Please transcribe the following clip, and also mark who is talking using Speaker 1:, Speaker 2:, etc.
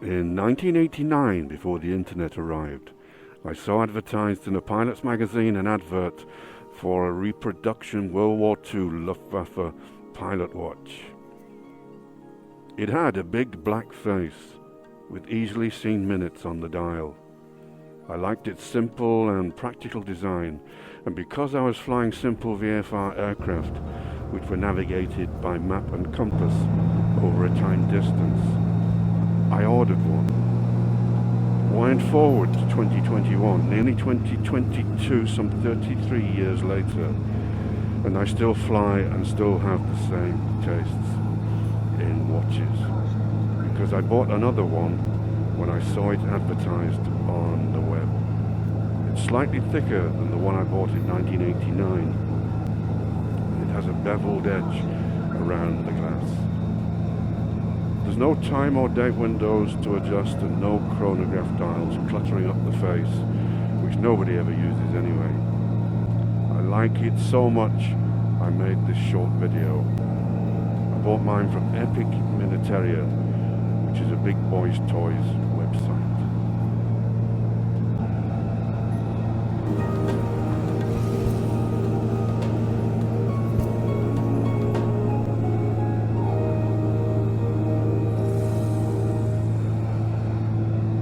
Speaker 1: In 1989, before the internet arrived, I saw advertised in a pilot's magazine an advert for a reproduction World War II Luftwaffe pilot watch. It had a big black face with easily seen minutes on the dial. I liked its simple and practical design, and because I was flying simple VFR aircraft which were navigated by map and compass over a time distance, I ordered one. Wind forward to 2021, nearly 2022, some 33 years later, and I still fly and still have the same tastes in watches, because I bought another one when I saw it advertised on the web. It's slightly thicker than the one I bought in 1989. It has a beveled edge around the glass. There's no time or date windows to adjust and no chronograph dials cluttering up the face, which nobody ever uses anyway. I like it so much I made this short video. I bought mine from Epic Militaria, which is a big boys toys website.